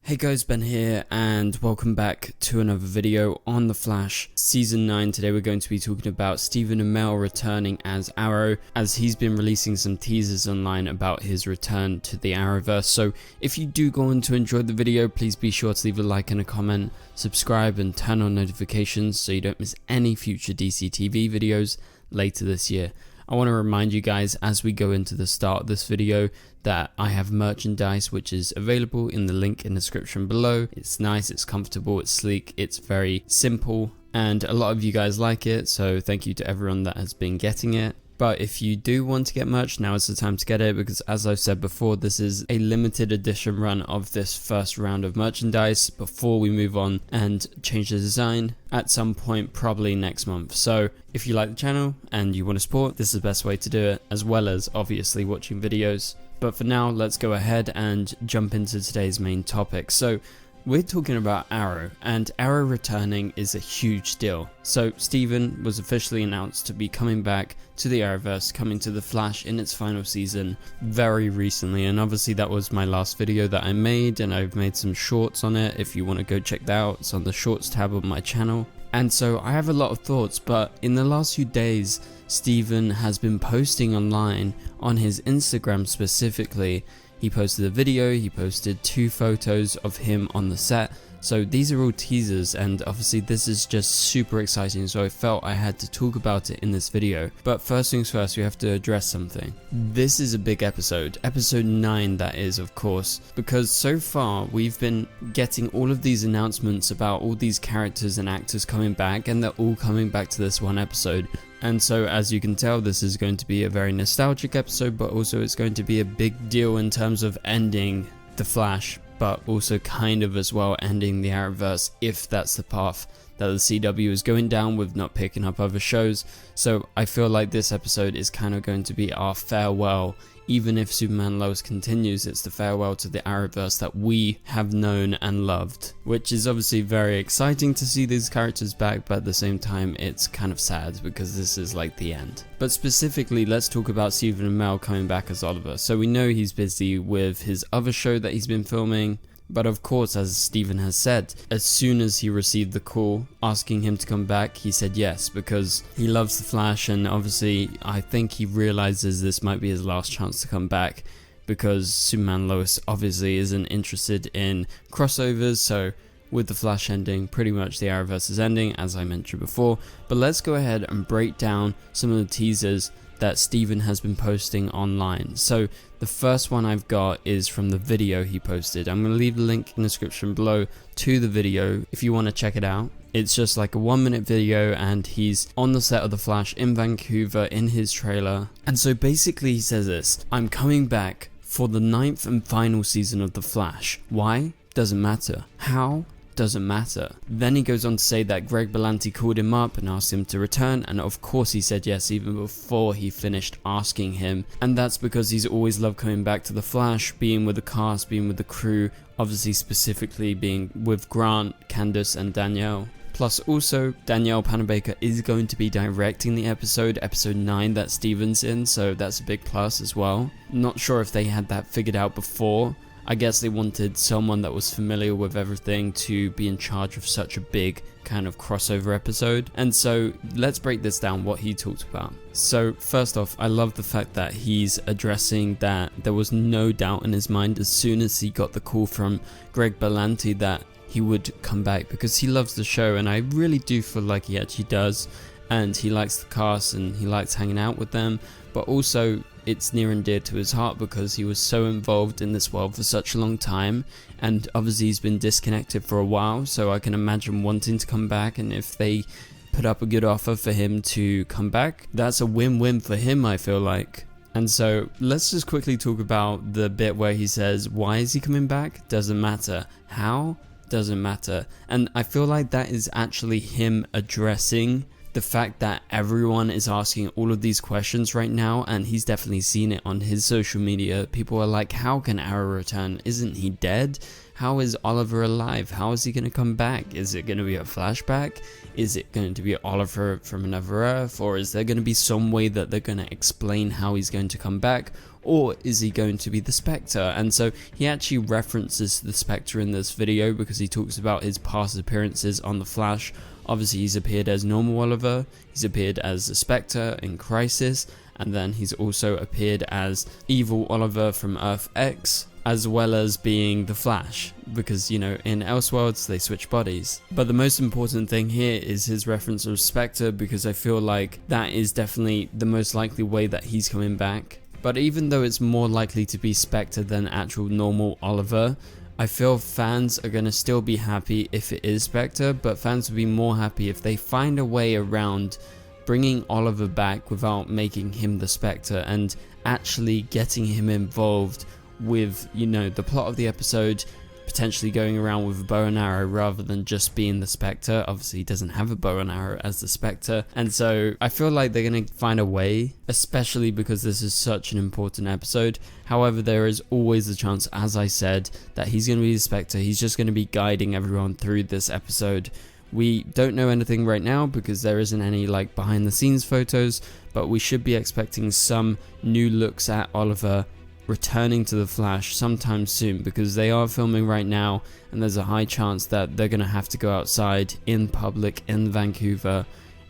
Hey guys, Ben here and welcome back to another video on The Flash Season 9. Today we're going to be talking about Stephen Amell returning as Arrow, as he's been releasing some teasers online about his return to the Arrowverse. So if you do go on to enjoy the video, please be sure to leave a like and a comment, subscribe and turn on notifications so you don't miss any future DCTV videos later this year. I want to remind you guys as we go into the start of this video that I have merchandise which is available in the link in the description below. It's nice, it's comfortable, it's sleek, it's very simple, and a lot of you guys like it, so thank you to everyone that has been getting it. But if you do want to get merch, now is the time to get it, because as I've said before, this is a limited edition run of this first round of merchandise before we move on and change the design at some point, probably next month. So if you like the channel and you want to support, this is the best way to do it, as well as obviously watching videos. But for now, let's go ahead and jump into today's main topic. So we're talking about Arrow, and Arrow returning is a huge deal. So Stephen was officially announced to be coming back to the Arrowverse, coming to The Flash in its final season very recently, and obviously that was my last video that I made, and I've made some shorts on it. If you want to go check that out, it's on the shorts tab of my channel. And so I have a lot of thoughts, but in the last few days Stephen has been posting online on his Instagram specifically. He posted a video, he posted 2 photos of him on the set. So these are all teasers, and obviously this is just super exciting, so I felt I had to talk about it in this video. But first things first, we have to address something. This is a big episode 9 that is, of course, because so far we've been getting all of these announcements about all these characters and actors coming back, and they're all coming back to this one episode. And so as you can tell, this is going to be a very nostalgic episode, but also it's going to be a big deal in terms of ending The Flash, but also kind of as well ending the Arrowverse, if that's the path that the CW is going down with not picking up other shows. So I feel like this episode is kind of going to be our farewell. Even if Superman Lois continues, it's the farewell to the Arrowverse that we have known and loved, which is obviously very exciting to see these characters back, but at the same time it's kind of sad because this is like the end. But specifically, let's talk about Stephen Amell coming back as Oliver. So we know he's busy with his other show that he's been filming, but of course, as Stephen has said, as soon as he received the call asking him to come back, he said yes, because he loves The Flash, and obviously I think he realizes this might be his last chance to come back, because Superman Lois obviously isn't interested in crossovers. So with The Flash ending, pretty much the Arrowverse is ending, as I mentioned before. But let's go ahead and break down some of the teasers that Stephen has been posting online. So the first one I've got is from the video he posted. I'm going to leave the link in the description below to the video if you want to check it out. It's just like a 1-minute video, and he's on the set of The Flash in Vancouver in his trailer. And so basically he says this: "I'm coming back for the 9th and final season of The Flash. Why? Doesn't matter. How? Doesn't matter." Then he goes on to say that Greg Berlanti called him up and asked him to return, and of course he said yes even before he finished asking him, and that's because he's always loved coming back to The Flash, being with the cast, being with the crew, obviously specifically being with Grant, Candace and Danielle. Plus also, Danielle Panabaker is going to be directing the episode 9 that Stephen's in, so that's a big plus as well. Not sure if they had that figured out before. I guess they wanted someone that was familiar with everything to be in charge of such a big kind of crossover episode. And so let's break this down, what he talked about. So first off, I love the fact that he's addressing that there was no doubt in his mind as soon as he got the call from Greg Berlanti that he would come back, because he loves the show, and I really do feel like he actually does, and he likes the cast and he likes hanging out with them. But also it's near and dear to his heart because he was so involved in this world for such a long time, and obviously he's been disconnected for a while, so I can imagine wanting to come back, and if they put up a good offer for him to come back, that's a win-win for him, I feel like. And so let's just quickly talk about the bit where he says, why is he coming back? Doesn't matter. How? Doesn't matter. And I feel like that is actually him addressing the fact that everyone is asking all of these questions right now, and he's definitely seen it on his social media. People are like, how can Arrow return? Isn't he dead? How is Oliver alive? How is he going to come back? Is it going to be a flashback? Is it going to be Oliver from another Earth? Or is there going to be some way that they're going to explain how he's going to come back? or is he going to be the Spectre? And so he actually references the Spectre in this video because he talks about his past appearances on The Flash. Obviously he's appeared as normal Oliver, he's appeared as the Spectre in Crisis, and then he's also appeared as evil Oliver from Earth X, as well as being the Flash, because, you know, in Elseworlds they switch bodies. But the most important thing here is his reference of Spectre, because I feel like that is definitely the most likely way that he's coming back. But even though it's more likely to be Spectre than actual normal Oliver, I feel fans are going to still be happy if it is Spectre, but fans will be more happy if they find a way around bringing Oliver back without making him the Spectre and actually getting him involved with, you know, the plot of the episode, potentially going around with a bow and arrow rather than just being the Spectre. Obviously he doesn't have a bow and arrow as the Spectre, and so I feel like they're going to find a way, especially because this is such an important episode. However, there is always the chance, as I said, that he's going to be the Spectre. He's just going to be guiding everyone through this episode. We don't know anything right now because there isn't any like behind the scenes photos, but we should be expecting some new looks at Oliver returning to the Flash sometime soon, because they are filming right now and there's a high chance that they're going to have to go outside in public in Vancouver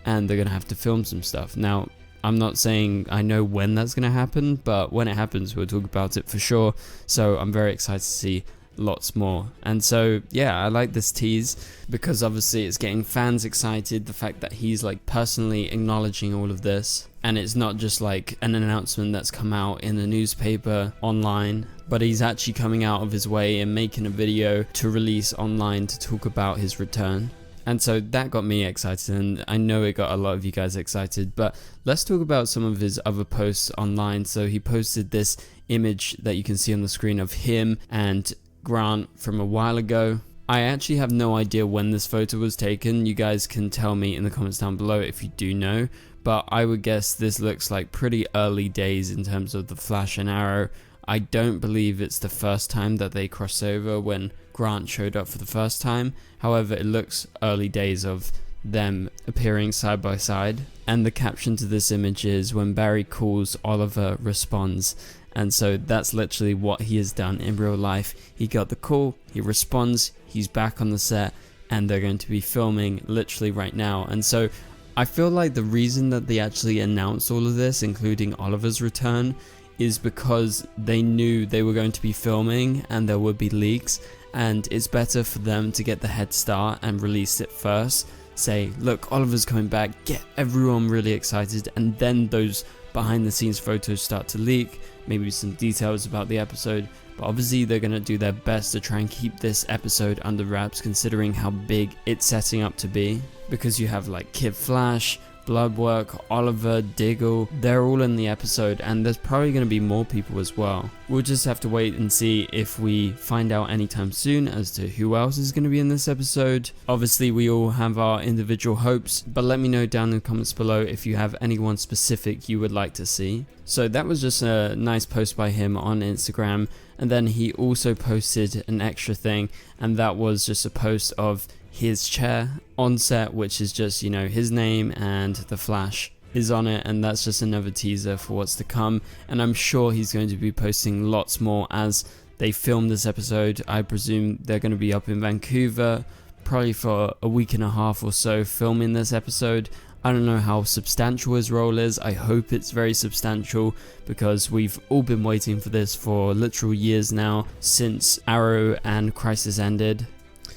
and they're going to have to film some stuff. Now, I'm not saying I know when that's going to happen, but when it happens we'll talk about it for sure, so I'm very excited to see lots more. And so yeah, I like this tease because obviously it's getting fans excited, the fact that he's like personally acknowledging all of this, and it's not just like an announcement that's come out in a newspaper online, but he's actually coming out of his way and making a video to release online to talk about his return. And so that got me excited, and I know it got a lot of you guys excited. But let's talk about some of his other posts online. So he posted this image that you can see on the screen of him and Grant from a while ago. I actually have no idea when this photo was taken. You guys can tell me in the comments down below if you do know, but I would guess this looks like pretty early days in terms of the Flash and Arrow. I don't believe it's the first time that they cross over when Grant showed up for the first time. However, it looks early days of them appearing side by side. And the caption to this image is, "When Barry calls, Oliver responds." And so that's literally what he has done in real life. He got the call, he responds, he's back on the set, and they're going to be filming literally right now. And so I feel like the reason that they actually announced all of this, including Oliver's return, is because they knew they were going to be filming and there would be leaks, and it's better for them to get the head start and release it first. Say, look, Oliver's coming back, get everyone really excited, and then those behind the scenes photos start to leak, maybe some details about the episode. But obviously they're going to do their best to try and keep this episode under wraps, considering how big it's setting up to be, because you have like Kid Flash, Bloodwork, Oliver, Diggle, they're all in the episode, and there's probably going to be more people as well. We'll just have to wait and see if we find out anytime soon as to who else is going to be in this episode. Obviously we all have our individual hopes, but let me know down in the comments below if you have anyone specific you would like to see. So that was just a nice post by him on Instagram, and then he also posted an extra thing, and that was just a post of his chair on set, which is just, you know, his name and the Flash is on it, and that's just another teaser for what's to come. And I'm sure he's going to be posting lots more as they film this episode. I presume they're going to be up in Vancouver probably for a week and a half or so filming this episode. I don't know how substantial his role is. I hope it's very substantial, because we've all been waiting for this for literal years now, since Arrow and Crisis ended.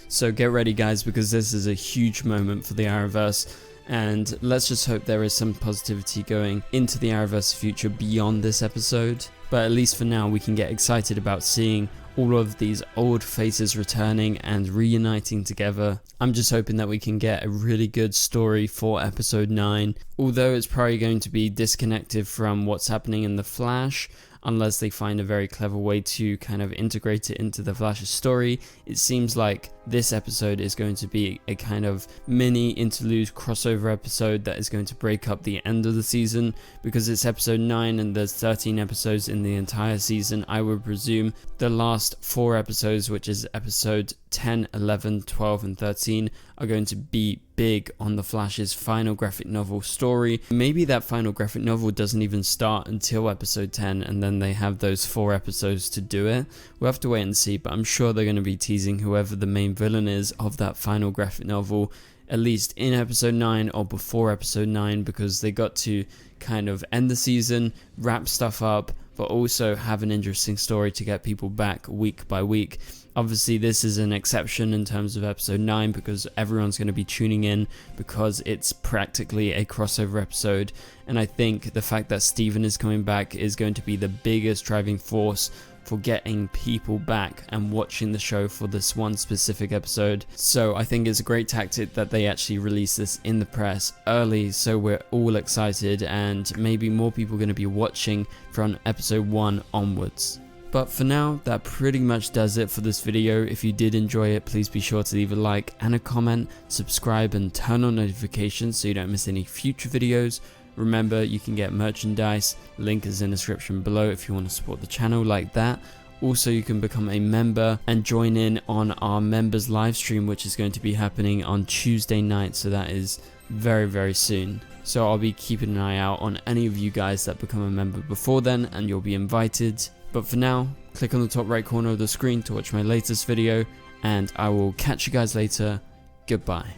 So get ready guys, because this is a huge moment for the Arrowverse, and let's just hope there is some positivity going into the Arrowverse future beyond this episode. But at least for now we can get excited about seeing all of these old faces returning and reuniting together. I'm just hoping that we can get a really good story for episode 9, although it's probably going to be disconnected from what's happening in The Flash, unless they find a very clever way to kind of integrate it into the Flash's story. It seems like this episode is going to be a kind of mini interlude crossover episode that is going to break up the end of the season, because it's episode 9 and there's 13 episodes in the entire season. I would presume the last 4 episodes, which is episode 10, 11, 12 and 13, are going to be big on the Flash's final graphic novel story. Maybe that final graphic novel doesn't even start until episode 10, and then they have those 4 episodes to do it. We'll have to wait and see, but I'm sure they're going to be teasing whoever the main villain is of that final graphic novel, at least in episode 9 or before episode 9, because they got to kind of end the season, wrap stuff up, but also have an interesting story to get people back week by week. Obviously this is an exception in terms of episode 9 because everyone's going to be tuning in because it's practically a crossover episode, and I think the fact that Steven is coming back is going to be the biggest driving force for getting people back and watching the show for this one specific episode. So I think it's a great tactic that they actually release this in the press early, so we're all excited and maybe more people are going to be watching from episode 1 onwards. But for now, that pretty much does it for this video. If you did enjoy it, please be sure to leave a like and a comment, subscribe and turn on notifications so you don't miss any future videos. Remember, you can get merchandise, link is in the description below if you want to support the channel like that. Also, you can become a member and join in on our members live stream, which is going to be happening on Tuesday night, so that is very soon. So I'll be keeping an eye out on any of you guys that become a member before then, and you'll be invited. But for now, click on the top right corner of the screen to watch my latest video, and I will catch you guys later. Goodbye.